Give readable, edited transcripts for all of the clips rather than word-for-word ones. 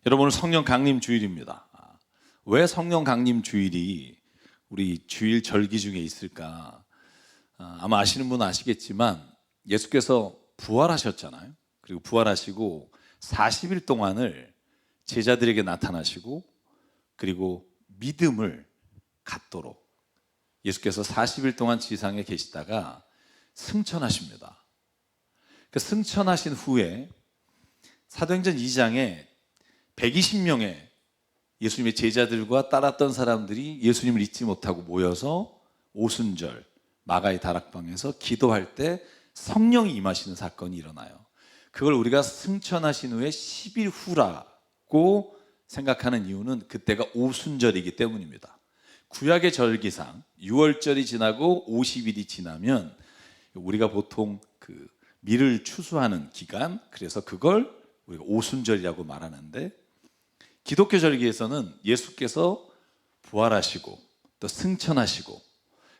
여러분, 오늘 성령 강림 주일입니다. 왜 성령 강림 주일이 우리 주일 절기 중에 있을까? 아마 아시는 분은 아시겠지만 예수께서 부활하셨잖아요. 그리고 부활하시고 40일 동안을 제자들에게 나타나시고 그리고 믿음을 갖도록 예수께서 40일 동안 지상에 계시다가 승천하십니다. 그 승천하신 후에 사도행전 2장에 120명의 예수님의 제자들과 따랐던 사람들이 예수님을 잊지 못하고 모여서 오순절 마가의 다락방에서 기도할 때 성령이 임하시는 사건이 일어나요. 그걸 우리가 승천하신 후에 10일 후라고 생각하는 이유는 그때가 오순절이기 때문입니다. 구약의 절기상 6월절이 지나고 50일이 지나면 우리가 보통 그 밀을 추수하는 기간, 그래서 그걸 우리가 오순절이라고 말하는데, 기독교 절기에서는 예수께서 부활하시고 또 승천하시고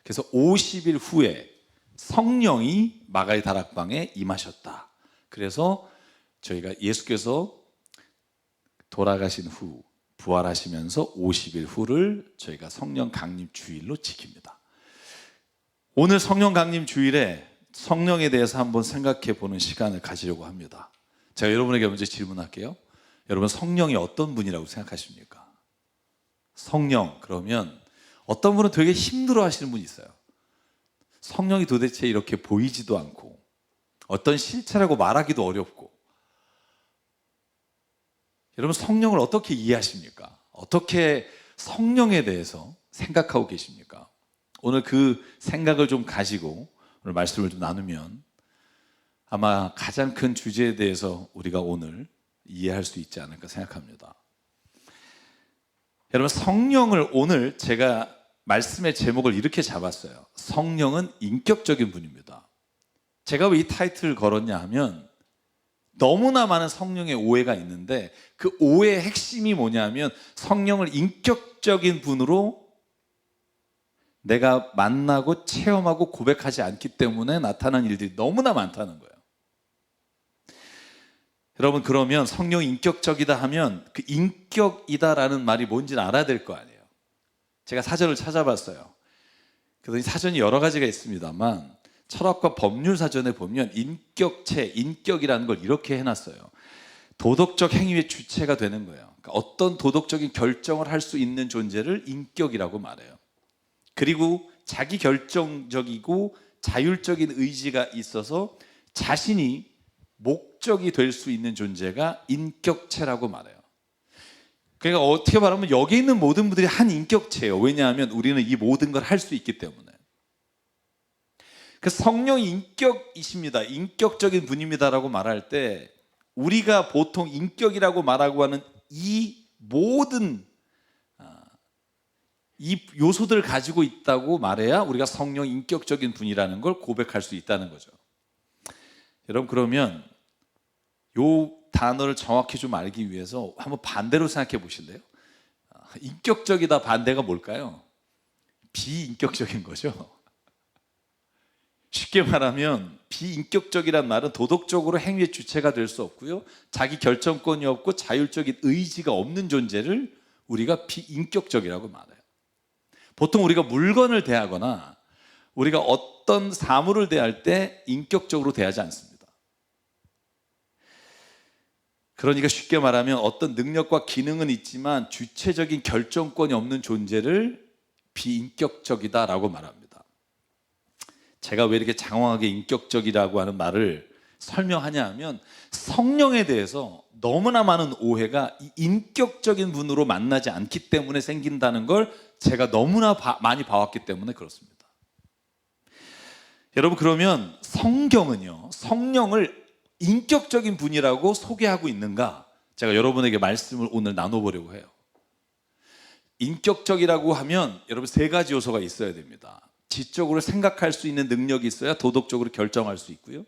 그래서 50일 후에 성령이 마가의 다락방에 임하셨다. 그래서 저희가 예수께서 돌아가신 후 부활하시면서 50일 후를 저희가 성령 강림 주일로 지킵니다. 오늘 성령 강림 주일에 성령에 대해서 한번 생각해 보는 시간을 가지려고 합니다. 제가 여러분에게 먼저 질문할게요. 여러분, 성령이 어떤 분이라고 생각하십니까? 성령, 그러면 어떤 분은 되게 힘들어 하시는 분이 있어요. 성령이 도대체 이렇게 보이지도 않고 어떤 실체라고 말하기도 어렵고. 여러분, 성령을 어떻게 이해하십니까? 어떻게 성령에 대해서 생각하고 계십니까? 오늘 그 생각을 좀 가지고 오늘 말씀을 좀 나누면 아마 가장 큰 주제에 대해서 우리가 오늘 이해할 수 있지 않을까 생각합니다. 여러분, 성령을 오늘 제가 말씀의 제목을 이렇게 잡았어요. 성령은 인격적인 분입니다. 제가 왜 이 타이틀을 걸었냐 하면 너무나 많은 성령의 오해가 있는데 그 오해의 핵심이 뭐냐면 성령을 인격적인 분으로 내가 만나고 체험하고 고백하지 않기 때문에 나타난 일들이 너무나 많다는 거예요. 여러분, 그러면 성령이 인격적이다 하면 그 인격이다라는 말이 뭔지는 알아야 될 거 아니에요. 제가 사전을 찾아봤어요. 그래서 사전이 여러 가지가 있습니다만 철학과 법률 사전에 보면 인격체, 인격이라는 걸 이렇게 해놨어요. 도덕적 행위의 주체가 되는 거예요. 그러니까 어떤 도덕적인 결정을 할 수 있는 존재를 인격이라고 말해요. 그리고 자기 결정적이고 자율적인 의지가 있어서 자신이 목적이 될 수 있는 존재가 인격체라고 말해요. 그러니까 어떻게 말하면 여기 있는 모든 분들이 한 인격체예요. 왜냐하면 우리는 이 모든 걸 할 수 있기 때문에. 그 성령이 인격이십니다. 인격적인 분입니다라고 말할 때 우리가 보통 인격이라고 말하고 하는 이 모든 이 요소들을 가지고 있다고 말해야 우리가 성령 인격적인 분이라는 걸 고백할 수 있다는 거죠. 여러분, 그러면 이 단어를 정확히 좀 알기 위해서 한번 반대로 생각해 보실래요? 인격적이다 반대가 뭘까요? 비인격적인 거죠. 쉽게 말하면 비인격적이란 말은 도덕적으로 행위의 주체가 될 수 없고요, 자기 결정권이 없고 자율적인 의지가 없는 존재를 우리가 비인격적이라고 말해요. 보통 우리가 물건을 대하거나 우리가 어떤 사물을 대할 때 인격적으로 대하지 않습니다. 그러니까 쉽게 말하면 어떤 능력과 기능은 있지만 주체적인 결정권이 없는 존재를 비인격적이다라고 말합니다. 제가 왜 이렇게 장황하게 인격적이라고 하는 말을 설명하냐 하면 성령에 대해서 너무나 많은 오해가 이 인격적인 분으로 만나지 않기 때문에 생긴다는 걸 제가 너무나 많이 봐왔기 때문에 그렇습니다. 여러분, 그러면 성경은요, 성령을 인격적인 분이라고 소개하고 있는가? 제가 여러분에게 말씀을 오늘 나눠보려고 해요. 인격적이라고 하면 여러분 세 가지 요소가 있어야 됩니다. 지적으로 생각할 수 있는 능력이 있어야 도덕적으로 결정할 수 있고요,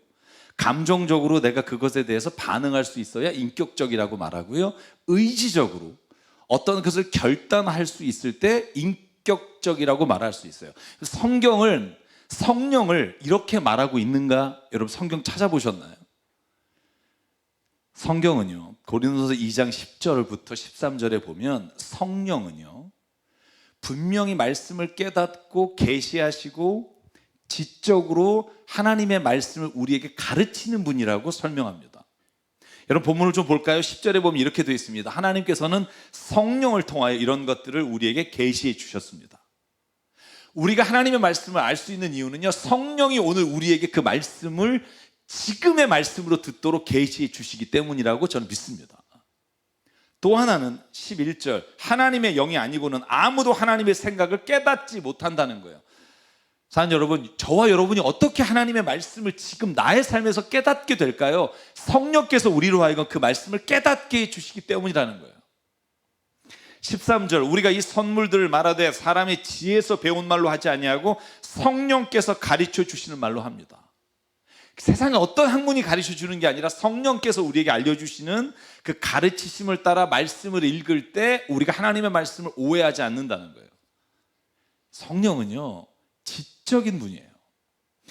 감정적으로 내가 그것에 대해서 반응할 수 있어야 인격적이라고 말하고요, 의지적으로 어떤 것을 결단할 수 있을 때 인격적이라고 말할 수 있어요. 성령을 이렇게 말하고 있는가? 여러분, 성경 찾아보셨나요? 성경은요, 고린도서 2장 10절부터 13절에 보면 성령은요, 분명히 말씀을 깨닫고 계시하시고 지적으로 하나님의 말씀을 우리에게 가르치는 분이라고 설명합니다. 여러분 본문을 좀 볼까요? 10절에 보면 이렇게 되어 있습니다. 하나님께서는 성령을 통하여 이런 것들을 우리에게 계시해 주셨습니다. 우리가 하나님의 말씀을 알 수 있는 이유는요, 성령이 오늘 우리에게 그 말씀을 지금의 말씀으로 듣도록 계시해 주시기 때문이라고 저는 믿습니다. 또 하나는 11절, 하나님의 영이 아니고는 아무도 하나님의 생각을 깨닫지 못한다는 거예요. 사랑하는 여러분, 저와 여러분이 어떻게 하나님의 말씀을 지금 나의 삶에서 깨닫게 될까요? 성령께서 우리로 하여금 그 말씀을 깨닫게 해주시기 때문이라는 거예요. 13절, 우리가 이 선물들을 말하되 사람의 지혜에서 배운 말로 하지 아니하고 성령께서 가르쳐 주시는 말로 합니다. 세상에 어떤 학문이 가르쳐 주는 게 아니라 성령께서 우리에게 알려주시는 그 가르치심을 따라 말씀을 읽을 때 우리가 하나님의 말씀을 오해하지 않는다는 거예요. 성령은요, 지적인 분이에요.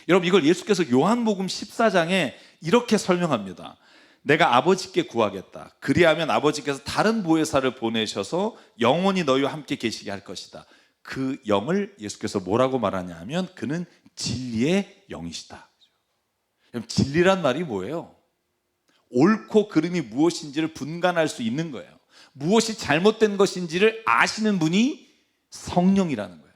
여러분, 이걸 예수께서 요한복음 14장에 이렇게 설명합니다. 내가 아버지께 구하겠다. 그리하면 아버지께서 다른 보혜사를 보내셔서 영원히 너희와 함께 계시게 할 것이다. 그 영을 예수께서 뭐라고 말하냐 하면 그는 진리의 영이시다. 진리란 말이 뭐예요? 옳고 그름이 무엇인지를 분간할 수 있는 거예요. 무엇이 잘못된 것인지를 아시는 분이 성령이라는 거예요.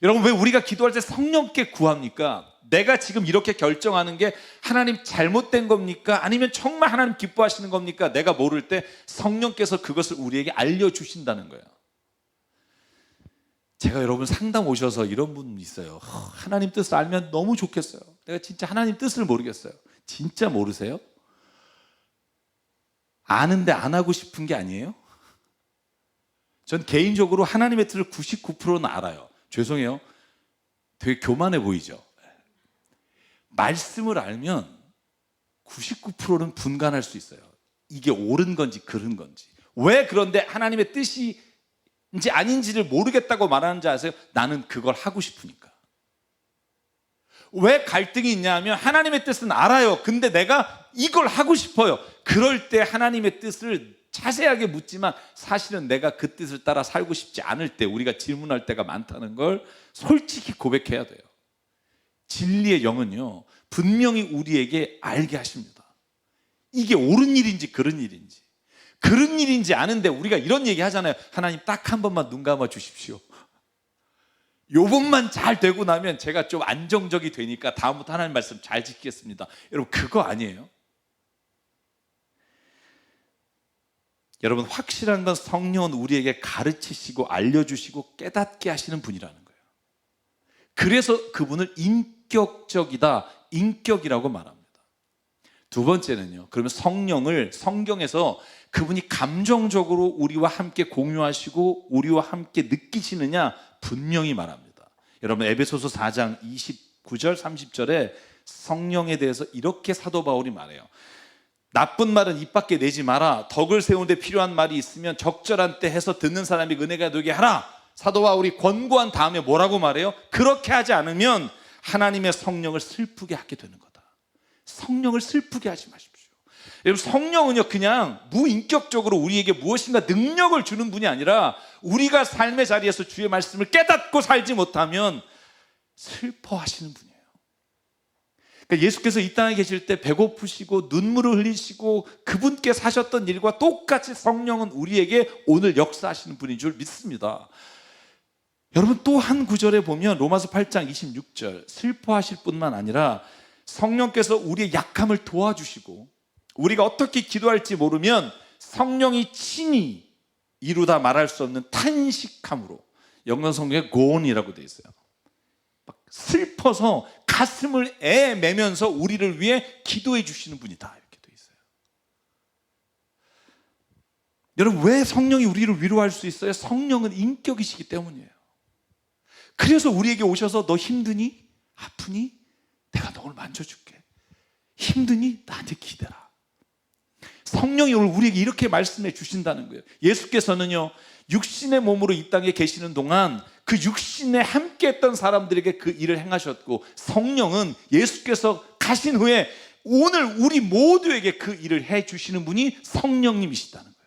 여러분, 왜 우리가 기도할 때 성령께 구합니까? 내가 지금 이렇게 결정하는 게 하나님 잘못된 겁니까? 아니면 정말 하나님 기뻐하시는 겁니까? 내가 모를 때 성령께서 그것을 우리에게 알려주신다는 거예요. 제가 여러분 상담 오셔서 이런 분 있어요. 하나님 뜻을 알면 너무 좋겠어요. 내가 진짜 하나님 뜻을 모르겠어요. 진짜 모르세요? 아는데 안 하고 싶은 게 아니에요? 전 개인적으로 하나님의 뜻을 99%는 알아요. 죄송해요. 되게 교만해 보이죠? 말씀을 알면 99%는 분간할 수 있어요. 이게 옳은 건지 그른 건지. 왜 그런데 하나님의 뜻이 인지 아닌지를 모르겠다고 말하는지 아세요? 나는 그걸 하고 싶으니까. 왜 갈등이 있냐 하면 하나님의 뜻은 알아요. 근데 내가 이걸 하고 싶어요. 그럴 때 하나님의 뜻을 자세하게 묻지만 사실은 내가 그 뜻을 따라 살고 싶지 않을 때 우리가 질문할 때가 많다는 걸 솔직히 고백해야 돼요. 진리의 영은요, 분명히 우리에게 알게 하십니다. 이게 옳은 일인지 그른 일인지. 그런 일인지 아는데 우리가 이런 얘기 하잖아요. 하나님 딱 한 번만 눈 감아 주십시오. 요번만 잘 되고 나면 제가 좀 안정적이 되니까 다음부터 하나님 말씀 잘 지키겠습니다. 여러분, 그거 아니에요. 여러분, 확실한 건 성령은 우리에게 가르치시고 알려주시고 깨닫게 하시는 분이라는 거예요. 그래서 그분을 인격적이다, 인격이라고 말합니다. 두 번째는요, 그러면 성령을 성경에서 그분이 감정적으로 우리와 함께 공유하시고 우리와 함께 느끼시느냐 분명히 말합니다. 여러분, 에베소서 4장 29절 30절에 성령에 대해서 이렇게 사도 바울이 말해요. 나쁜 말은 입 밖에 내지 마라. 덕을 세우는데 필요한 말이 있으면 적절한 때 해서 듣는 사람이 은혜가 되게 하라. 사도 바울이 권고한 다음에 뭐라고 말해요? 그렇게 하지 않으면 하나님의 성령을 슬프게 하게 되는 거다. 성령을 슬프게 하지 마십시오. 여러분, 성령은요 그냥 무인격적으로 우리에게 무엇인가 능력을 주는 분이 아니라 우리가 삶의 자리에서 주의 말씀을 깨닫고 살지 못하면 슬퍼하시는 분이에요. 그러니까 예수께서 이 땅에 계실 때 배고프시고 눈물을 흘리시고 그분께 사셨던 일과 똑같이 성령은 우리에게 오늘 역사하시는 분인 줄 믿습니다. 여러분, 또 한 구절에 보면 로마서 8장 26절 슬퍼하실 뿐만 아니라 성령께서 우리의 약함을 도와주시고 우리가 어떻게 기도할지 모르면 성령이 친히 이루다 말할 수 없는 탄식함으로, 영어 성경에 고온이라고 되어 있어요. 막 슬퍼서 가슴을 애매면서 우리를 위해 기도해 주시는 분이다, 이렇게 되어 있어요. 여러분, 왜 성령이 우리를 위로할 수 있어요? 성령은 인격이시기 때문이에요. 그래서 우리에게 오셔서 너 힘드니? 아프니? 내가 너를 만져줄게. 힘드니? 나한테 기대라. 성령이 오늘 우리에게 이렇게 말씀해 주신다는 거예요. 예수께서는요, 육신의 몸으로 이 땅에 계시는 동안 그 육신에 함께 했던 사람들에게 그 일을 행하셨고, 성령은 예수께서 가신 후에 오늘 우리 모두에게 그 일을 해주시는 분이 성령님이시다는 거예요.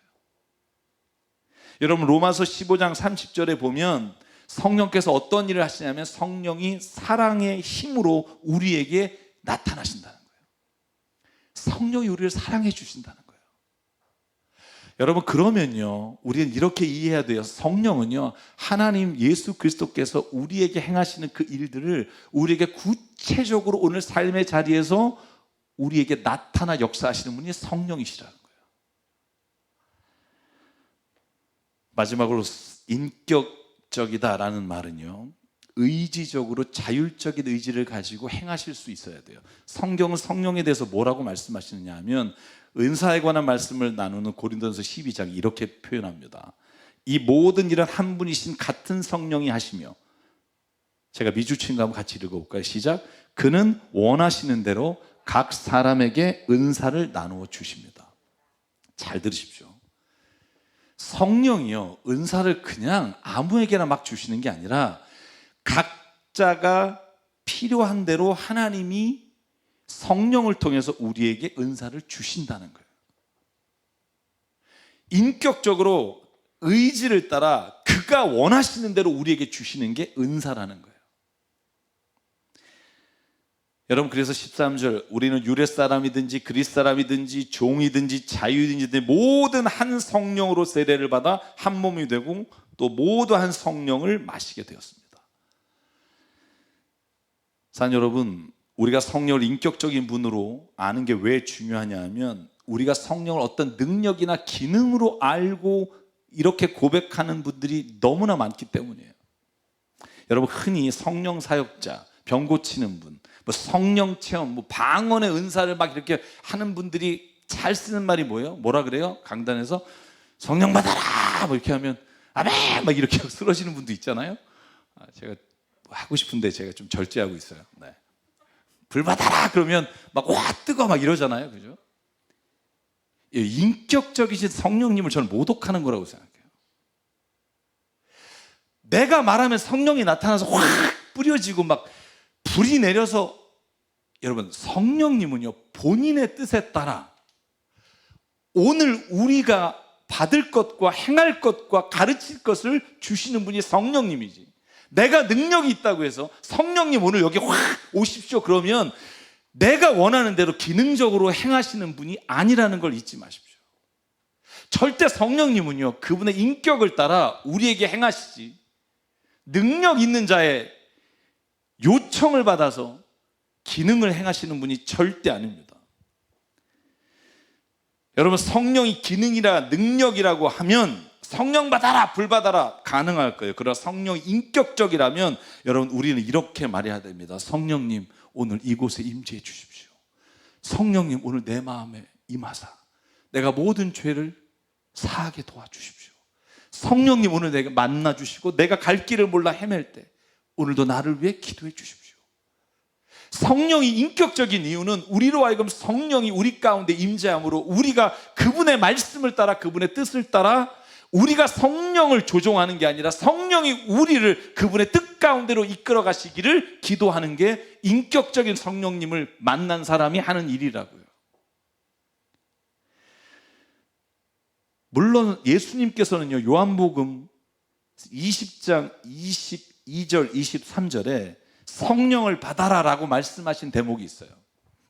여러분 로마서 15장 30절에 보면 성령께서 어떤 일을 하시냐면 성령이 사랑의 힘으로 우리에게 나타나신다는 거예요. 성령이 우리를 사랑해 주신다는 거예요. 여러분 그러면요 우리는 이렇게 이해해야 돼요. 성령은요 하나님 예수 그리스도께서 우리에게 행하시는 그 일들을 우리에게 구체적으로 오늘 삶의 자리에서 우리에게 나타나 역사하시는 분이 성령이시라는 거예요. 마지막으로 인격적이다라는 말은요 의지적으로 자율적인 의지를 가지고 행하실 수 있어야 돼요. 성경은 성령에 대해서 뭐라고 말씀하시느냐 하면 은사에 관한 말씀을 나누는 고린도전서 12장 이렇게 표현합니다. 이 모든 일은 한 분이신 같은 성령이 하시며, 제가 미주친과 한번 같이 읽어볼까요? 시작. 그는 원하시는 대로 각 사람에게 은사를 나누어 주십니다. 잘 들으십시오. 성령이요 은사를 그냥 아무에게나 막 주시는 게 아니라 각자가 필요한 대로 하나님이 성령을 통해서 우리에게 은사를 주신다는 거예요. 인격적으로 의지를 따라 그가 원하시는 대로 우리에게 주시는 게 은사라는 거예요. 여러분 그래서 13절 우리는 유대 사람이든지 그리스 사람이든지 종이든지 자유인이든지 모든 한 성령으로 세례를 받아 한 몸이 되고 또 모두 한 성령을 마시게 되었습니다. 사랑하는 여러분, 우리가 성령을 인격적인 분으로 아는 게 왜 중요하냐 하면 우리가 성령을 어떤 능력이나 기능으로 알고 이렇게 고백하는 분들이 너무나 많기 때문이에요. 여러분 흔히 성령 사역자, 병 고치는 분, 뭐 성령 체험, 뭐 방언의 은사를 막 이렇게 하는 분들이 잘 쓰는 말이 뭐예요? 뭐라 그래요? 강단에서 성령 받아라 뭐 이렇게 하면 아멘 막 이렇게 쓰러지는 분도 있잖아요. 제가 하고 싶은데 제가 좀 절제하고 있어요. 네. 불 받아라 그러면 막 와 뜨거 막 이러잖아요, 그죠? 인격적이신 성령님을 저는 모독하는 거라고 생각해요. 내가 말하면 성령이 나타나서 확 뿌려지고 막 불이 내려서, 여러분 성령님은요 본인의 뜻에 따라 오늘 우리가 받을 것과 행할 것과 가르칠 것을 주시는 분이 성령님이지, 내가 능력이 있다고 해서 성령님 오늘 여기 확 오십시오 그러면 내가 원하는 대로 기능적으로 행하시는 분이 아니라는 걸 잊지 마십시오. 절대 성령님은요 그분의 인격을 따라 우리에게 행하시지 능력 있는 자의 요청을 받아서 기능을 행하시는 분이 절대 아닙니다. 여러분 성령이 기능이라 능력이라고 하면 성령 받아라 불 받아라 가능할 거예요. 그러나 성령이 인격적이라면 여러분 우리는 이렇게 말해야 됩니다. 성령님 오늘 이곳에 임재해 주십시오. 성령님 오늘 내 마음에 임하사 내가 모든 죄를 사하게 도와주십시오. 성령님 오늘 내가 만나 주시고 내가 갈 길을 몰라 헤맬 때 오늘도 나를 위해 기도해 주십시오. 성령이 인격적인 이유는 우리로 하여금 성령이 우리 가운데 임재함으로 우리가 그분의 말씀을 따라 그분의 뜻을 따라 우리가 성령을 조종하는 게 아니라 성령이 우리를 그분의 뜻 가운데로 이끌어 가시기를 기도하는 게 인격적인 성령님을 만난 사람이 하는 일이라고요. 물론 예수님께서는요 요한복음 20장 22절 23절에 성령을 받아라 라고 말씀하신 대목이 있어요.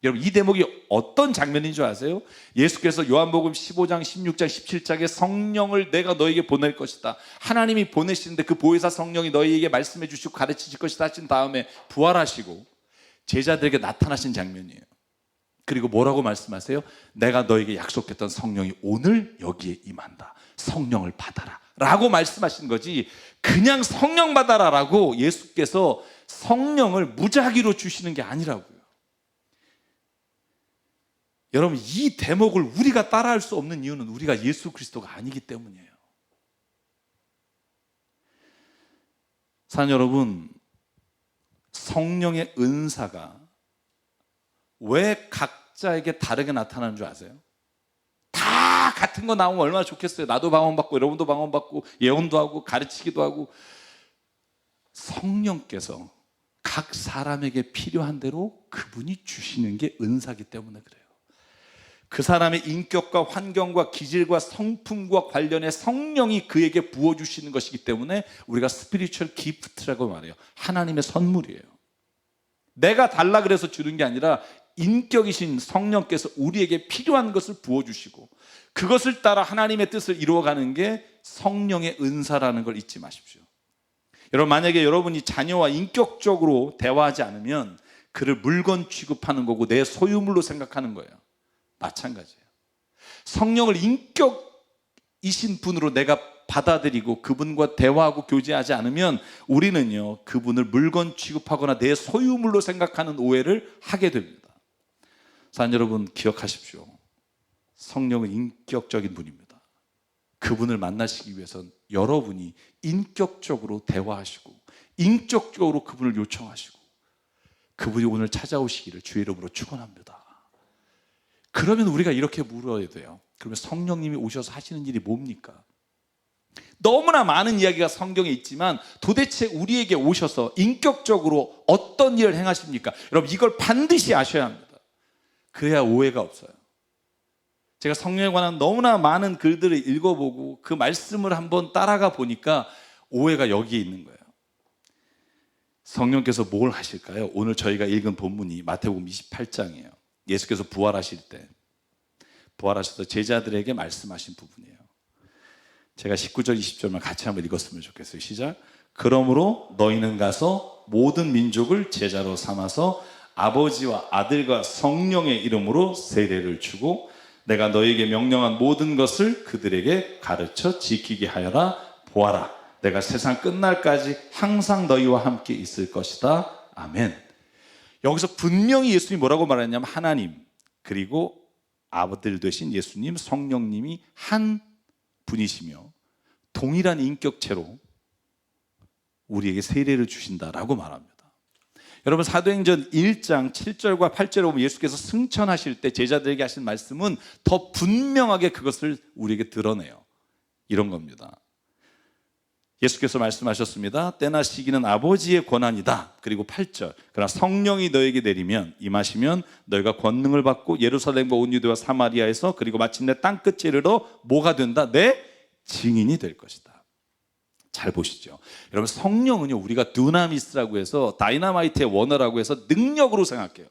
여러분 이 대목이 어떤 장면인 줄 아세요? 예수께서 요한복음 15장 16장 17장에 성령을 내가 너에게 보낼 것이다, 하나님이 보내시는데 그 보혜사 성령이 너희에게 말씀해 주시고 가르치실 것이다 하신 다음에 부활하시고 제자들에게 나타나신 장면이에요. 그리고 뭐라고 말씀하세요? 내가 너에게 약속했던 성령이 오늘 여기에 임한다, 성령을 받아라 라고 말씀하신 거지, 그냥 성령 받아라 라고 예수께서 성령을 무작위로 주시는 게 아니라고요. 여러분 이 대목을 우리가 따라할 수 없는 이유는 우리가 예수 그리스도가 아니기 때문이에요. 사랑하는 여러분, 성령의 은사가 왜 각자에게 다르게 나타나는 줄 아세요? 다 같은 거 나오면 얼마나 좋겠어요. 나도 방언받고 여러분도 방언받고 예언도 하고 가르치기도 하고. 성령께서 각 사람에게 필요한 대로 그분이 주시는 게 은사기 때문에 그래요. 그 사람의 인격과 환경과 기질과 성품과 관련해 성령이 그에게 부어주시는 것이기 때문에 우리가 스피리추얼 기프트라고 말해요. 하나님의 선물이에요. 내가 달라 그래서 주는 게 아니라 인격이신 성령께서 우리에게 필요한 것을 부어주시고 그것을 따라 하나님의 뜻을 이루어가는 게 성령의 은사라는 걸 잊지 마십시오. 여러분, 만약에 여러분이 자녀와 인격적으로 대화하지 않으면 그를 물건 취급하는 거고 내 소유물로 생각하는 거예요. 마찬가지예요. 성령을 인격이신 분으로 내가 받아들이고 그분과 대화하고 교제하지 않으면 우리는요, 그분을 물건 취급하거나 내 소유물로 생각하는 오해를 하게 됩니다. 사랑 여러분, 기억하십시오. 성령은 인격적인 분입니다. 그분을 만나시기 위해서는 여러분이 인격적으로 대화하시고 인격적으로 그분을 요청하시고 그분이 오늘 찾아오시기를 주의 이름으로 축원합니다. 그러면 우리가 이렇게 물어야 돼요. 그러면 성령님이 오셔서 하시는 일이 뭡니까? 너무나 많은 이야기가 성경에 있지만 도대체 우리에게 오셔서 인격적으로 어떤 일을 행하십니까? 여러분, 이걸 반드시 아셔야 합니다. 그래야 오해가 없어요. 제가 성령에 관한 너무나 많은 글들을 읽어보고 그 말씀을 한번 따라가 보니까 오해가 여기에 있는 거예요. 성령께서 뭘 하실까요? 오늘 저희가 읽은 본문이 마태복음 28장이에요. 예수께서 부활하실 때 부활하셔서 제자들에게 말씀하신 부분이에요. 제가 19절 20절만 같이 한번 읽었으면 좋겠어요. 시작. 그러므로 너희는 가서 모든 민족을 제자로 삼아서 아버지와 아들과 성령의 이름으로 세례를 주고 내가 너희에게 명령한 모든 것을 그들에게 가르쳐 지키게 하여라. 보아라, 내가 세상 끝날까지 항상 너희와 함께 있을 것이다. 아멘. 여기서 분명히 예수님이 뭐라고 말했냐면 하나님 그리고 아들 되신 예수님, 성령님이 한 분이시며 동일한 인격체로 우리에게 세례를 주신다라고 말합니다. 여러분, 사도행전 1장 7절과 8절에 보면 예수께서 승천하실 때 제자들에게 하신 말씀은 더 분명하게 그것을 우리에게 드러내요. 이런 겁니다. 예수께서 말씀하셨습니다. 때나 시기는 아버지의 권한이다. 그리고 8절. 그러나 성령이 너에게 내리면 임하시면 너희가 권능을 받고 예루살렘과 온 유대와 사마리아에서 그리고 마침내 땅끝에 이르러 뭐가 된다? 내 증인이 될 것이다. 잘 보시죠. 여러분, 성령은요, 우리가 두나미스라고 해서 다이너마이트의 원어라고 해서 능력으로 생각해요.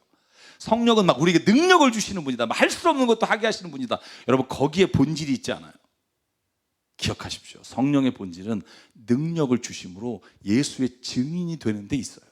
성령은 막 우리에게 능력을 주시는 분이다. 할 수 없는 것도 하게 하시는 분이다. 여러분, 거기에 본질이 있지 않아요. 기억하십시오. 성령의 본질은 능력을 주심으로 예수의 증인이 되는 데 있어요.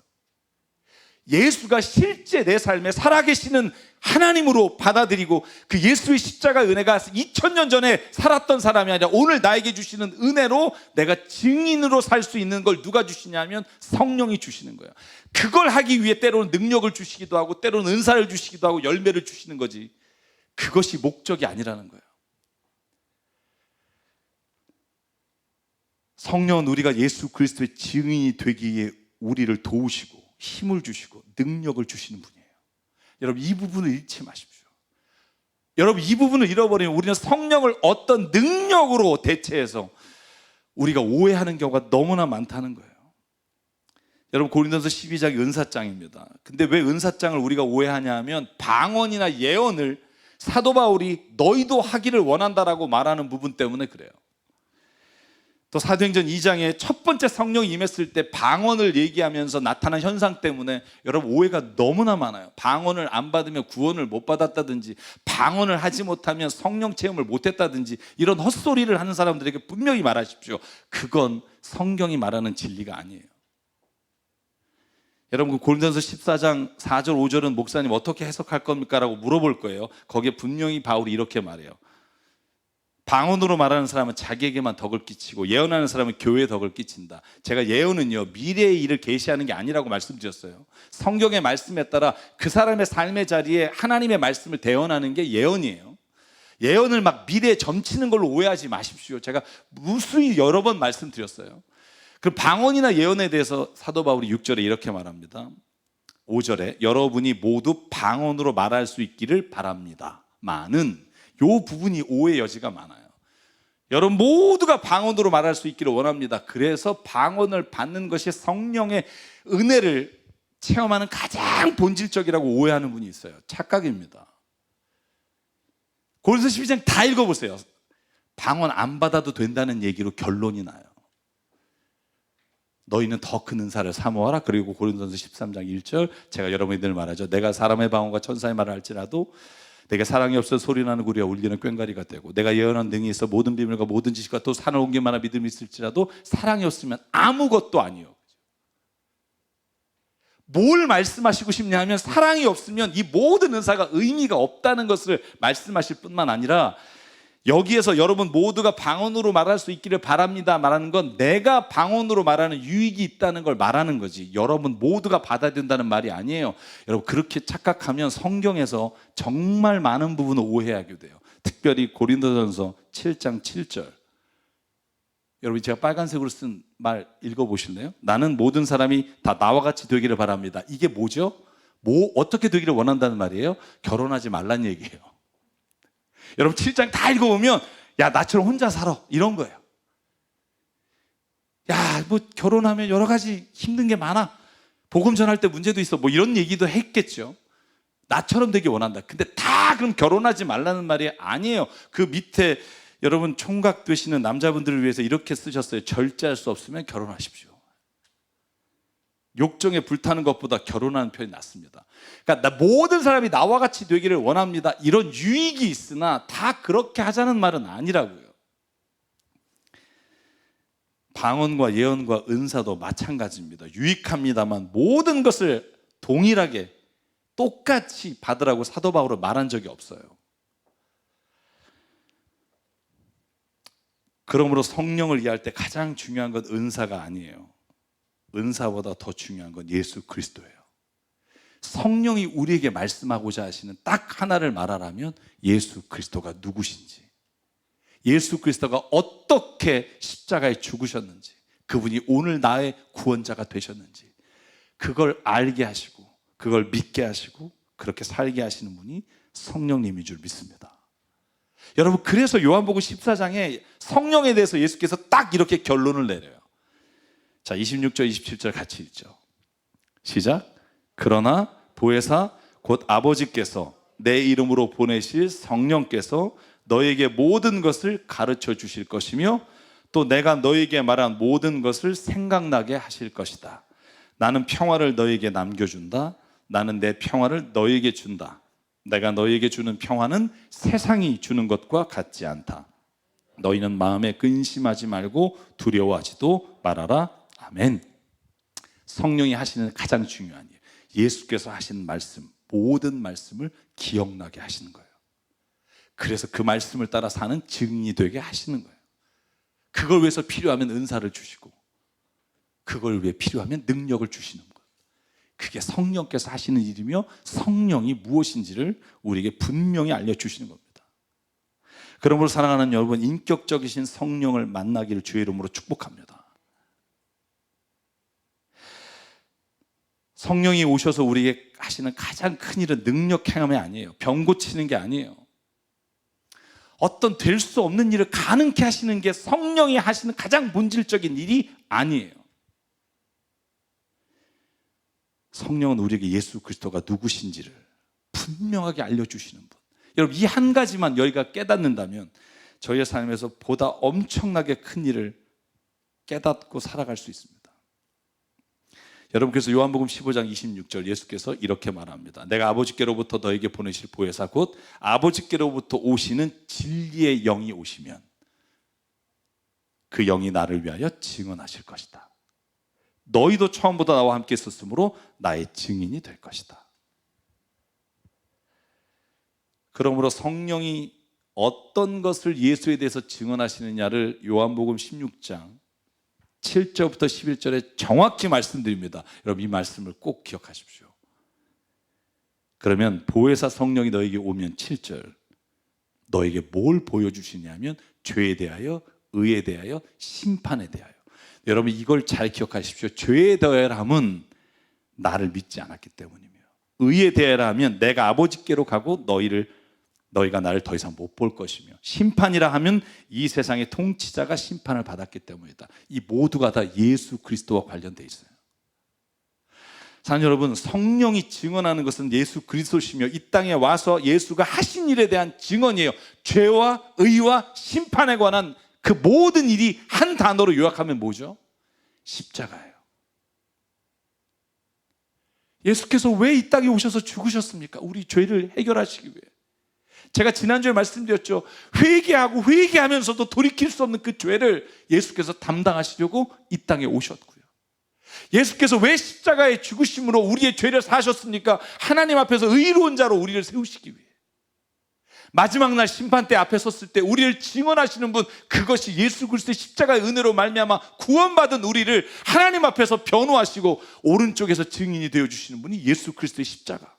예수가 실제 내 삶에 살아계시는 하나님으로 받아들이고 그 예수의 십자가 은혜가 2000년 전에 살았던 사람이 아니라 오늘 나에게 주시는 은혜로 내가 증인으로 살 수 있는 걸 누가 주시냐면 성령이 주시는 거예요. 그걸 하기 위해 때로는 능력을 주시기도 하고 때로는 은사를 주시기도 하고 열매를 주시는 거지 그것이 목적이 아니라는 거예요. 성령은 우리가 예수 그리스도의 증인이 되기에 우리를 도우시고 힘을 주시고 능력을 주시는 분이에요. 여러분, 이 부분을 잃지 마십시오. 여러분, 이 부분을 잃어버리면 우리는 성령을 어떤 능력으로 대체해서 우리가 오해하는 경우가 너무나 많다는 거예요. 여러분, 고린도서 12장이 은사장입니다. 근데 왜 은사장을 우리가 오해하냐 하면 방언이나 예언을 사도 바울이 너희도 하기를 원한다라고 말하는 부분 때문에 그래요. 또 사도행전 2장에 첫 번째 성령이 임했을 때 방언을 얘기하면서 나타난 현상 때문에 여러분 오해가 너무나 많아요. 방언을 안 받으면 구원을 못 받았다든지 방언을 하지 못하면 성령 체험을 못했다든지 이런 헛소리를 하는 사람들에게 분명히 말하십시오. 그건 성경이 말하는 진리가 아니에요. 여러분, 고린도서 14장 4절 5절은 목사님 어떻게 해석할 겁니까? 라고 물어볼 거예요. 거기에 분명히 바울이 이렇게 말해요. 방언으로 말하는 사람은 자기에게만 덕을 끼치고 예언하는 사람은 교회에 덕을 끼친다. 제가 예언은요, 미래의 일을 계시하는 게 아니라고 말씀드렸어요. 성경의 말씀에 따라 그 사람의 삶의 자리에 하나님의 말씀을 대언하는 게 예언이에요. 예언을 막 미래에 점치는 걸로 오해하지 마십시오. 제가 무수히 여러 번 말씀드렸어요. 그 방언이나 예언에 대해서 사도 바울이 6절에 이렇게 말합니다. 5절에 여러분이 모두 방언으로 말할 수 있기를 바랍니다. 많은 이 부분이 오해 여지가 많아요. 여러분 모두가 방언으로 말할 수 있기를 원합니다. 그래서 방언을 받는 것이 성령의 은혜를 체험하는 가장 본질적이라고 오해하는 분이 있어요. 착각입니다. 고린도서 12장 다 읽어보세요. 방언 안 받아도 된다는 얘기로 결론이 나요. 너희는 더 큰 은사를 사모하라. 그리고 고린도서 13장 1절, 제가 여러분이 늘 말하죠. 내가 사람의 방언과 천사의 말을 할지라도 내가 사랑이 없어 소리나는 구리와 울리는 꽹과리가 되고 내가 예언한 능이 있어 모든 비밀과 모든 지식과 또 산을 옮길 만한 믿음이 있을지라도 사랑이 없으면 아무것도 아니요. 뭘 말씀하시고 싶냐 하면 사랑이 없으면 이 모든 은사가 의미가 없다는 것을 말씀하실 뿐만 아니라 여기에서 여러분 모두가 방언으로 말할 수 있기를 바랍니다 말하는 건 내가 방언으로 말하는 유익이 있다는 걸 말하는 거지, 여러분 모두가 받아야 된다는 말이 아니에요. 여러분 그렇게 착각하면 성경에서 정말 많은 부분을 오해하게 돼요. 특별히 고린도전서 7장 7절, 여러분 제가 빨간색으로 쓴 말 읽어보실래요? 나는 모든 사람이 다 나와 같이 되기를 바랍니다. 이게 뭐죠? 어떻게 되기를 원한다는 말이에요? 결혼하지 말란 얘기예요. 여러분 7장 다 읽어보면 야 나처럼 혼자 살아 이런 거예요. 야 뭐 결혼하면 여러 가지 힘든 게 많아, 복음 전할 때 문제도 있어, 뭐 이런 얘기도 했겠죠. 나처럼 되기 원한다. 근데 다 그럼 결혼하지 말라는 말이 아니에요. 그 밑에 여러분 총각 되시는 남자분들을 위해서 이렇게 쓰셨어요. 절제할 수 없으면 결혼하십시오. 욕정에 불타는 것보다 결혼하는 편이 낫습니다. 그러니까 모든 사람이 나와 같이 되기를 원합니다, 이런 유익이 있으나 다 그렇게 하자는 말은 아니라고요. 방언과 예언과 은사도 마찬가지입니다. 유익합니다만 모든 것을 동일하게 똑같이 받으라고 사도 바울은 말한 적이 없어요. 그러므로 성령을 이해할 때 가장 중요한 건 은사가 아니에요. 은사보다 더 중요한 건 예수 그리스도예요. 성령이 우리에게 말씀하고자 하시는 딱 하나를 말하라면 예수 그리스도가 누구신지, 예수 그리스도가 어떻게 십자가에 죽으셨는지, 그분이 오늘 나의 구원자가 되셨는지 그걸 알게 하시고 그걸 믿게 하시고 그렇게 살게 하시는 분이 성령님인 줄 믿습니다. 여러분 그래서 요한복음 14장에 성령에 대해서 예수께서 딱 이렇게 결론을 내려요. 자 26절 27절 같이 읽죠. 시작. 그러나 보혜사 곧 아버지께서 내 이름으로 보내실 성령께서 너에게 모든 것을 가르쳐 주실 것이며 또 내가 너에게 말한 모든 것을 생각나게 하실 것이다. 나는 평화를 너에게 남겨준다. 나는 내 평화를 너에게 준다. 내가 너에게 주는 평화는 세상이 주는 것과 같지 않다. 너희는 마음에 근심하지 말고 두려워하지도 말아라. 아멘. 성령이 하시는 가장 중요한 일, 예수께서 하신 말씀, 모든 말씀을 기억나게 하시는 거예요. 그래서 그 말씀을 따라 사는 증인이 되게 하시는 거예요. 그걸 위해서 필요하면 은사를 주시고 그걸 위해 필요하면 능력을 주시는 거예요. 그게 성령께서 하시는 일이며 성령이 무엇인지를 우리에게 분명히 알려주시는 겁니다. 그러므로 사랑하는 여러분, 인격적이신 성령을 만나기를 주의 이름으로 축복합니다. 성령이 오셔서 우리에게 하시는 가장 큰 일은 능력 행함이 아니에요. 병 고치는 게 아니에요. 어떤 될 수 없는 일을 가능케 하시는 게 성령이 하시는 가장 본질적인 일이 아니에요. 성령은 우리에게 예수 그리스도가 누구신지를 분명하게 알려주시는 분. 여러분 이 한 가지만 저희가 깨닫는다면 저희의 삶에서 보다 엄청나게 큰 일을 깨닫고 살아갈 수 있습니다. 여러분 그래서 요한복음 15장 26절 예수께서 이렇게 말합니다. 내가 아버지께로부터 너에게 보내실 보혜사 곧 아버지께로부터 오시는 진리의 영이 오시면 그 영이 나를 위하여 증언하실 것이다. 너희도 처음보다 나와 함께 있었으므로 나의 증인이 될 것이다. 그러므로 성령이 어떤 것을 예수에 대해서 증언하시느냐를 요한복음 16장 7절부터 11절에 정확히 말씀드립니다. 여러분 이 말씀을 꼭 기억하십시오. 그러면 보혜사 성령이 너에게 오면 7절 너에게 뭘 보여주시냐면 죄에 대하여, 의에 대하여, 심판에 대하여. 여러분 이걸 잘 기억하십시오. 죄에 대하여함은 나를 믿지 않았기 때문이며, 의에 대하여하면 내가 아버지께로 가고 너희가 나를 더 이상 못 볼 것이며, 심판이라 하면 이 세상의 통치자가 심판을 받았기 때문이다. 이 모두가 다 예수 그리스도와 관련되어 있어요. 사랑하는 여러분, 성령이 증언하는 것은 예수 그리스도시며 이 땅에 와서 예수가 하신 일에 대한 증언이에요. 죄와 의와 심판에 관한 그 모든 일이 한 단어로 요약하면 뭐죠? 십자가예요. 예수께서 왜 이 땅에 오셔서 죽으셨습니까? 우리 죄를 해결하시기 위해. 제가 지난주에 말씀드렸죠. 회개하고 회개하면서도 돌이킬 수 없는 그 죄를 예수께서 담당하시려고 이 땅에 오셨고요. 예수께서 왜 십자가의 죽으심으로 우리의 죄를 사하셨습니까? 하나님 앞에서 의로운 자로 우리를 세우시기 위해. 마지막 날 심판대 앞에 섰을 때 우리를 증언하시는 분, 그것이 예수 그리스도의 십자가의 은혜로 말미암아 구원받은 우리를 하나님 앞에서 변호하시고 오른쪽에서 증인이 되어주시는 분이 예수 그리스도의 십자가.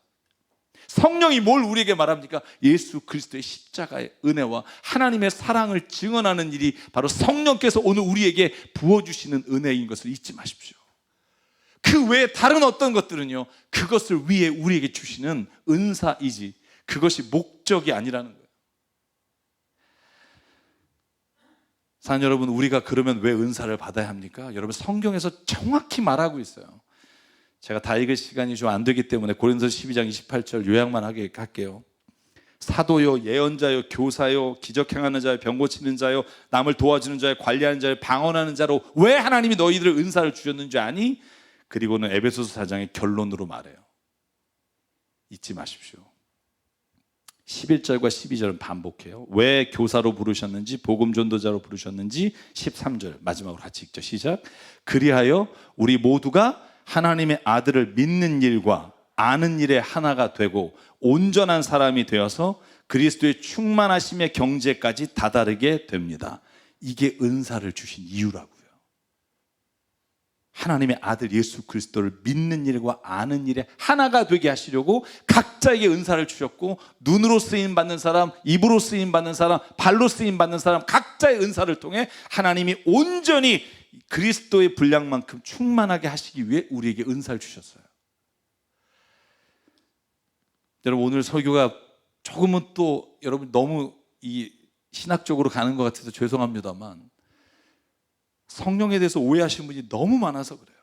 성령이 뭘 우리에게 말합니까? 예수 그리스도의 십자가의 은혜와 하나님의 사랑을 증언하는 일이 바로 성령께서 오늘 우리에게 부어주시는 은혜인 것을 잊지 마십시오. 그 외에 다른 어떤 것들은요, 그것을 위해 우리에게 주시는 은사이지 그것이 목적이 아니라는 거예요. 사랑하는 여러분, 우리가 그러면 왜 은사를 받아야 합니까? 여러분, 성경에서 정확히 말하고 있어요. 제가 다 읽을 시간이 좀 안 되기 때문에 고린도서 12장 28절 요약만 할게요. 사도요, 예언자요, 교사요, 기적 행하는 자요, 병 고치는 자요, 남을 도와주는 자요, 관리하는 자요, 방언하는 자로 왜 하나님이 너희들을 은사를 주셨는지 아니? 그리고는 에베소서 4장의 결론으로 말해요. 잊지 마십시오. 11절과 12절은 반복해요. 왜 교사로 부르셨는지, 복음 전도자로 부르셨는지. 13절 마지막으로 같이 읽죠. 시작. 그리하여 우리 모두가 하나님의 아들을 믿는 일과 아는 일에 하나가 되고 온전한 사람이 되어서 그리스도의 충만하심의 경제까지 다다르게 됩니다. 이게 은사를 주신 이유라고요. 하나님의 아들 예수 그리스도를 믿는 일과 아는 일에 하나가 되게 하시려고 각자에게 은사를 주셨고, 눈으로 쓰임 받는 사람, 입으로 쓰임 받는 사람, 발로 쓰임 받는 사람, 각자의 은사를 통해 하나님이 온전히 그리스도의 분량만큼 충만하게 하시기 위해 우리에게 은사를 주셨어요. 여러분, 오늘 설교가 조금은 또 여러분 너무 이 신학적으로 가는 것 같아서 죄송합니다만, 성령에 대해서 오해하시는 분이 너무 많아서 그래요.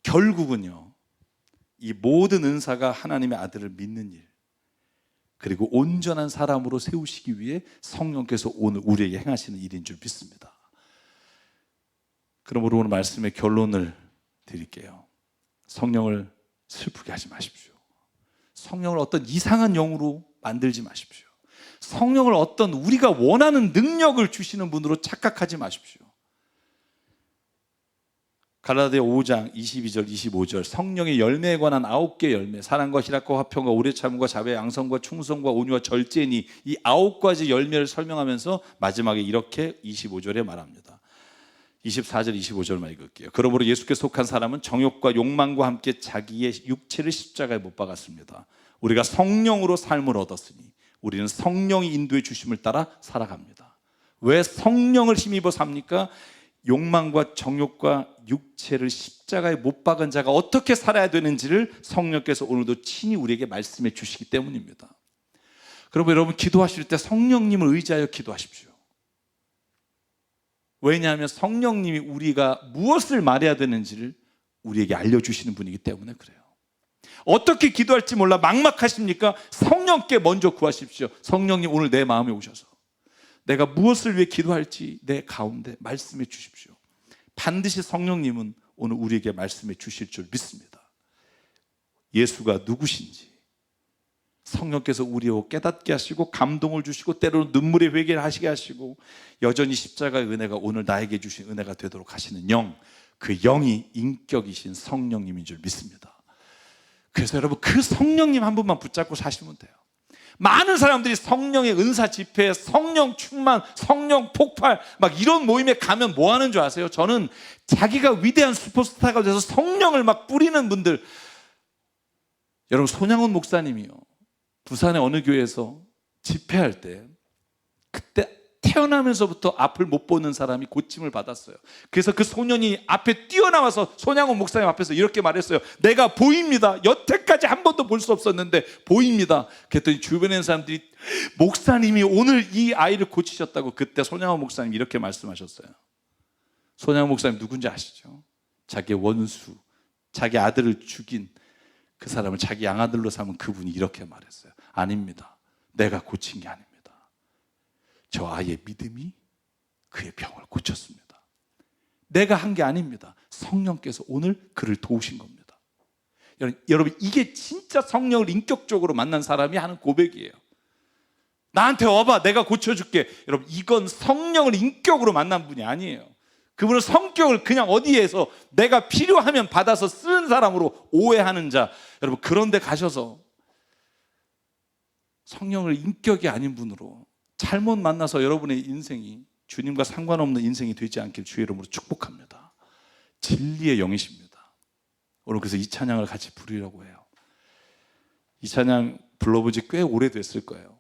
결국은요, 이 모든 은사가 하나님의 아들을 믿는 일, 그리고 온전한 사람으로 세우시기 위해 성령께서 오늘 우리에게 행하시는 일인 줄 믿습니다. 그러므로 오늘 말씀의 결론을 드릴게요. 성령을 슬프게 하지 마십시오. 성령을 어떤 이상한 영으로 만들지 마십시오. 성령을 어떤 우리가 원하는 능력을 주시는 분으로 착각하지 마십시오. 갈라디아 5장 22절 25절 성령의 열매에 관한 9개 열매, 사랑과 희락과 화평과 오래 참음과 자비와 양성과 충성과 온유와 절제니, 이 9가지 열매를 설명하면서 마지막에 이렇게 25절에 말합니다. 24절 25절만 읽을게요. 그러므로 예수께 속한 사람은 정욕과 욕망과 함께 자기의 육체를 십자가에 못 박았습니다. 우리가 성령으로 삶을 얻었으니 우리는 성령이 인도해 주심을 따라 살아갑니다. 왜 성령을 힘입어 삽니까? 욕망과 정욕과 육체를 십자가에 못 박은 자가 어떻게 살아야 되는지를 성령께서 오늘도 친히 우리에게 말씀해 주시기 때문입니다. 그러면 여러분, 기도하실 때 성령님을 의지하여 기도하십시오. 왜냐하면 성령님이 우리가 무엇을 말해야 되는지를 우리에게 알려주시는 분이기 때문에 그래요. 어떻게 기도할지 몰라 막막하십니까? 성령께 먼저 구하십시오. 성령님, 오늘 내 마음에 오셔서 내가 무엇을 위해 기도할지 내 가운데 말씀해 주십시오. 반드시 성령님은 오늘 우리에게 말씀해 주실 줄 믿습니다. 예수가 누구신지 성령께서 우리を깨닫게 하시고 감동을 주시고 때로는 눈물의 회개를 하시게 하시고 여전히 십자가의 은혜가 오늘 나에게 주신 은혜가 되도록 하시는 영, 그 영이 인격이신 성령님인 줄 믿습니다. 그래서 여러분, 그 성령님 한 분만 붙잡고 사시면 돼요. 많은 사람들이 성령의 은사 집회, 성령 충만, 성령 폭발 막 이런 모임에 가면 뭐 하는 줄 아세요? 저는 자기가 위대한 슈퍼스타가 돼서 성령을 막 뿌리는 분들, 여러분, 손양훈 목사님이요, 부산의 어느 교회에서 집회할 때 그때 태어나면서부터 앞을 못 보는 사람이 고침을 받았어요. 그래서 그 소년이 앞에 뛰어나와서 손양훈 목사님 앞에서 이렇게 말했어요. 내가 보입니다. 여태까지 한 번도 볼 수 없었는데 보입니다. 그랬더니 주변에 있는 사람들이 목사님이 오늘 이 아이를 고치셨다고. 그때 손양훈 목사님이 이렇게 말씀하셨어요. 손양훈 목사님 누군지 아시죠? 자기의 원수, 자기 아들을 죽인 그 사람을 자기 양아들로 삼은 그분이 이렇게 말했어요. 아닙니다. 내가 고친 게 아닙니다. 저 아이의 믿음이 그의 병을 고쳤습니다. 내가 한 게 아닙니다. 성령께서 오늘 그를 도우신 겁니다. 여러분, 이게 진짜 성령을 인격적으로 만난 사람이 하는 고백이에요. 나한테 와봐, 내가 고쳐줄게. 여러분, 이건 성령을 인격으로 만난 분이 아니에요. 그분은 성격을 그냥 어디에서 내가 필요하면 받아서 쓰는 사람으로 오해하는 자. 여러분, 그런 데 가셔서 성령을 인격이 아닌 분으로 잘못 만나서 여러분의 인생이 주님과 상관없는 인생이 되지 않길 주의 이름으로 축복합니다. 진리의 영이십니다. 오늘 그래서 이 찬양을 같이 부르려고 해요. 이 찬양 불러본 지 꽤 오래됐을 거예요.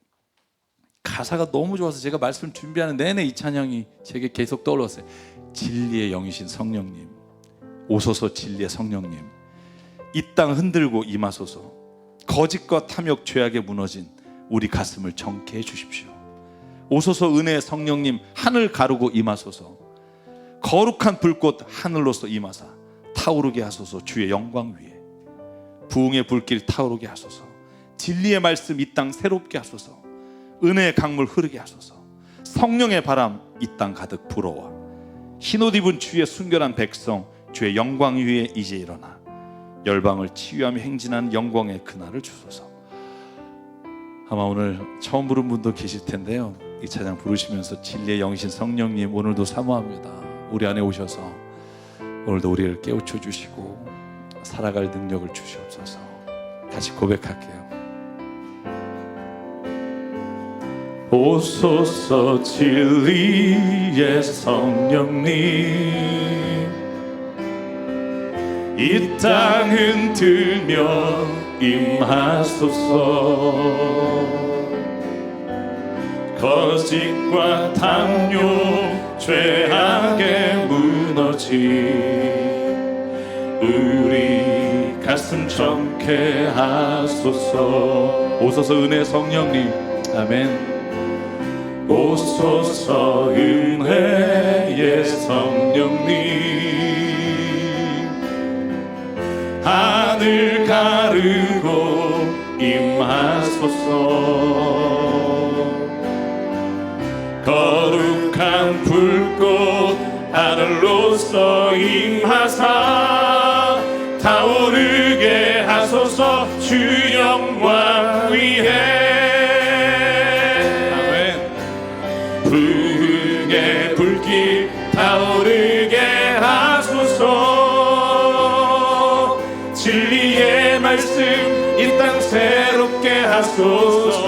가사가 너무 좋아서 제가 말씀 준비하는 내내 이 찬양이 제게 계속 떠올랐어요. 진리의 영이신 성령님, 오소서 진리의 성령님, 이 땅 흔들고 임하소서. 거짓과 탐욕 죄악에 무너진 우리 가슴을 정케 해 주십시오. 오소서 은혜의 성령님, 하늘 가르고 임하소서. 거룩한 불꽃 하늘로서 임하사 타오르게 하소서. 주의 영광 위에 부흥의 불길 타오르게 하소서. 진리의 말씀 이 땅 새롭게 하소서. 은혜의 강물 흐르게 하소서. 성령의 바람 이 땅 가득 불어와 흰옷 입은 주의 순결한 백성 주의 영광 위에 이제 일어나 열방을 치유하며 행진하는 영광의 그날을 주소서. 아마 오늘 처음 부른 분도 계실 텐데요, 이 찬양 부르시면서 진리의 영이신 성령님, 오늘도 사모합니다. 우리 안에 오셔서 오늘도 우리를 깨우쳐 주시고 살아갈 능력을 주시옵소서. 같이 고백할게요. 오소서 진리의 성령님, 이 땅 흔들며 임하소서. 거짓과 탐욕 죄악에 무너진 우리 가슴 정케 하소서. 오소서 은혜 성령님. 아멘. 오소서 은혜의 성령님, 하늘 가르고 임하소서. 거룩한 불꽃 하늘로서 임하사 타오르게 하소서. 주 영광 위에 부흥의 불길 타오르게 하소서. 진리의 말씀 이 땅 새롭게 하소서.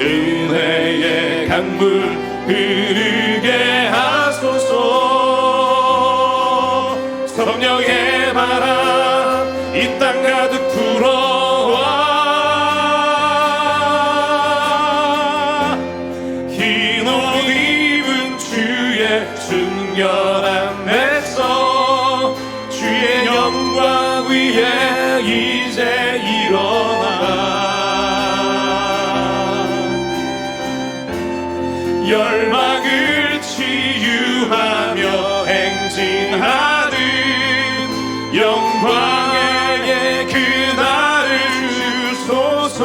은혜의 강물 흐르게 하소서. 성령의 바람 이 땅 가득 불어와 순결한 백성 주의 영광 위에 이제 일어나 열망을 치유하며 행진하는 영광의 그날을 주소서.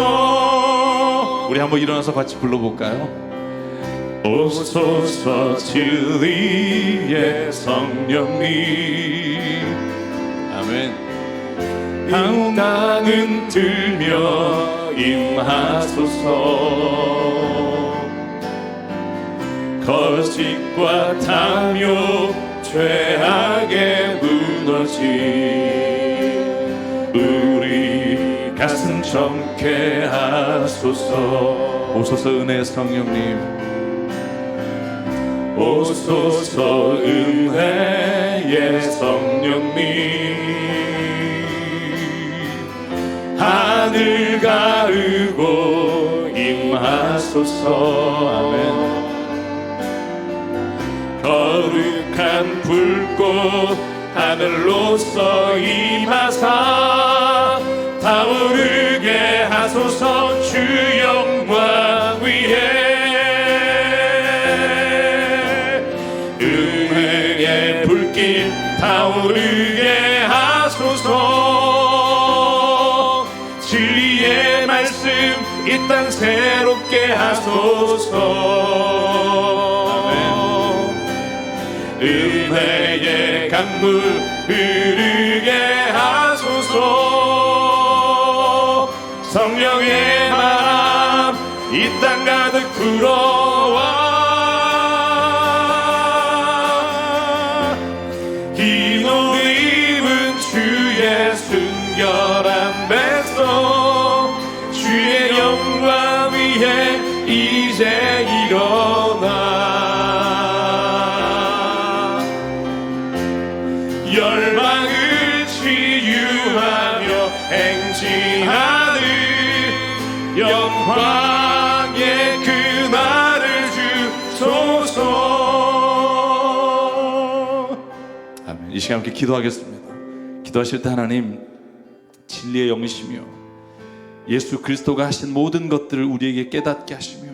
우리 한번 일어나서 같이 불러볼까요? 오소서 진리의 성령님. 아멘. 이 땅은 들며 임하소서. 거짓과 탐욕 죄악에 무너진 우리 가슴 정케 하소서. 오소서 은혜의 성령님. 오소서 은혜의 성령님, 하늘 가르고 임하소서. 아멘. 거룩한 불꽃 하늘로서 임하사 타오르게 하소서. 주 영광 위에 길 타오르게 하소서. 진리의 말씀 이 땅 새롭게 하소서. 은혜의 강물 흐르게 하소서. 성령의 바람 이 땅 가득 불어와. 흰 옷 입은 주의 순결한 백성, 주의 영광 위에 이제 일어나 열방을 치유하며 행진하는 영광의 그날을 주소서. 아멘. 이 시간 함께 기도하겠습니다. 기도하실 때 하나님, 진리의 영이시며 예수 그리스도가 하신 모든 것들을 우리에게 깨닫게 하시며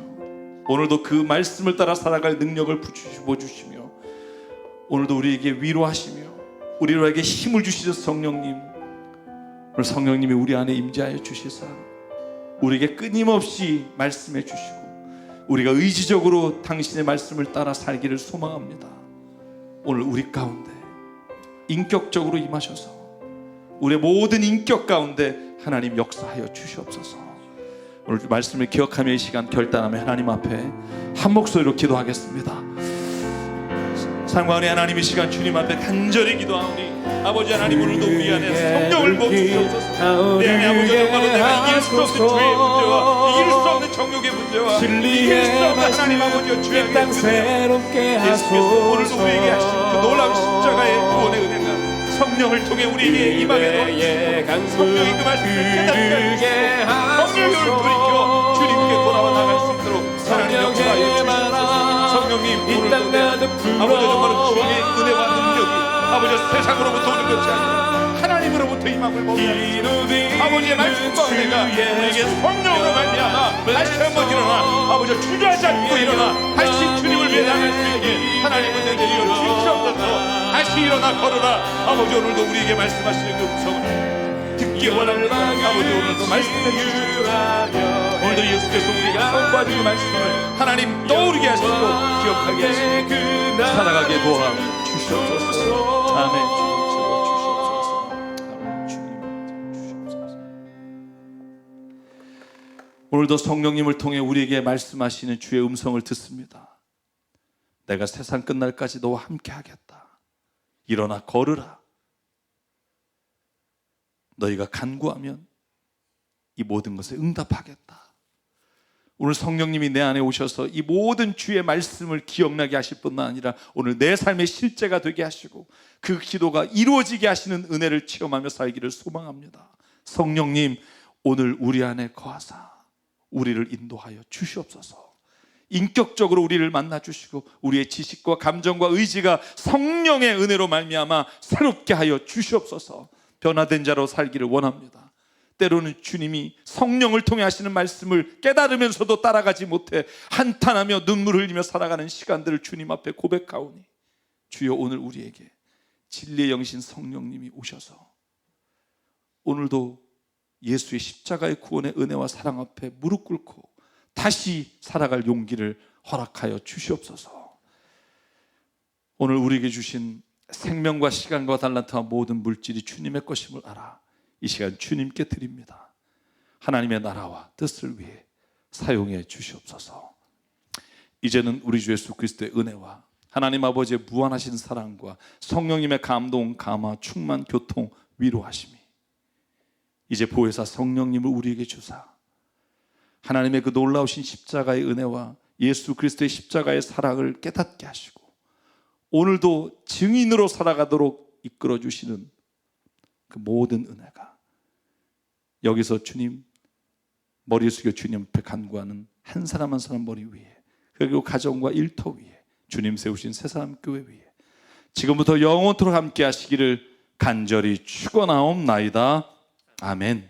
오늘도 그 말씀을 따라 살아갈 능력을 부어주시며 오늘도 우리에게 위로하시며 우리에게 힘을 주시는 성령님, 오늘 성령님이 우리 안에 임재하여 주시사 우리에게 끊임없이 말씀해 주시고 우리가 의지적으로 당신의 말씀을 따라 살기를 소망합니다. 오늘 우리 가운데 인격적으로 임하셔서 우리의 모든 인격 가운데 하나님 역사하여 주시옵소서. 오늘 말씀을 기억하며 이 시간 결단하며 하나님 앞에 한 목소리로 기도하겠습니다. 사랑하는 하나님, 이 시간 주님 앞에 간절히 기도하오니 아버지 하나님, 오늘도 우리 안에 성령을 부어주시옵소서. 내 안에 아버지 정말로 내가 이길 수 없는 죄의 문제와 이길 수 없는 정욕의 문제와 이길 수 없는 하나님 아버지와 죄악의 문제와 예수께서 오늘도 우리에게 하신 그 놀라운 십자가의 구원의 은혜가 성령을 통해 우리에게 임하게 도와주시고 성령이 그 말씀을 깨닫게 하시고 성령을 돌이켜 주님께 돌아와 나갈 수 있도록 하나님 역사하여 주시옵소서. 성령님, 오늘도 아버지 정말로 주의 은혜와 능력이 아버지 세상으로부터 오는 것이 아니라 하나님으로부터 임함을 보면 아버지의 말씀과 은혜가 우리에게 성령으로 말미암아 다시 한번 일어나 아버지 주저하지 않고 일어나 다시 주님을 위해 나갈 수 있게 하나님은 내려 주시옵소서. 다시 일어나 걸어라. 아버지 오늘도 우리에게 말씀하시는 그 음성을 듣기 원합니다. 아버지 오늘도 말씀해 주시옵소서. 오늘도 예수께서 우리에게 선포하신 그 말씀을 하나님 떠오르게 하시고 기억하게 하시고 살아가게 도와 주시옵소서. 아멘. 오늘도 성령님을 통해 우리에게 말씀하시는 주의 음성을 듣습니다. 내가 세상 끝날까지 너와 함께 하겠다. 일어나 걸으라. 너희가 간구하면 이 모든 것에 응답하겠다. 오늘 성령님이 내 안에 오셔서 이 모든 주의 말씀을 기억나게 하실 뿐만 아니라 오늘 내 삶의 실제가 되게 하시고 그 기도가 이루어지게 하시는 은혜를 체험하며 살기를 소망합니다. 성령님, 오늘 우리 안에 거하사 우리를 인도하여 주시옵소서. 인격적으로 우리를 만나주시고 우리의 지식과 감정과 의지가 성령의 은혜로 말미암아 새롭게 하여 주시옵소서. 변화된 자로 살기를 원합니다. 때로는 주님이 성령을 통해 하시는 말씀을 깨달으면서도 따라가지 못해 한탄하며 눈물 흘리며 살아가는 시간들을 주님 앞에 고백하오니 주여, 오늘 우리에게 진리의 영이신 성령님이 오셔서 오늘도 예수의 십자가의 구원의 은혜와 사랑 앞에 무릎 꿇고 다시 살아갈 용기를 허락하여 주시옵소서. 오늘 우리에게 주신 생명과 시간과 달란트와 모든 물질이 주님의 것임을 알아 이 시간 주님께 드립니다. 하나님의 나라와 뜻을 위해 사용해 주시옵소서. 이제는 우리 주 예수 그리스도의 은혜와 하나님 아버지의 무한하신 사랑과 성령님의 감동, 감화, 충만, 교통, 위로하심이 이제 보혜사 성령님을 우리에게 주사 하나님의 그 놀라우신 십자가의 은혜와 예수 그리스도의 십자가의 사랑을 깨닫게 하시고 오늘도 증인으로 살아가도록 이끌어 주시는 그 모든 은혜가 여기서 주님 머리 숙여 주님 앞에 간구하는 한 사람 한 사람 머리 위에, 그리고 가정과 일터 위에, 주님 세우신 새사람교회 위에 지금부터 영원토록 함께 하시기를 간절히 축원하옵나이다. 아멘.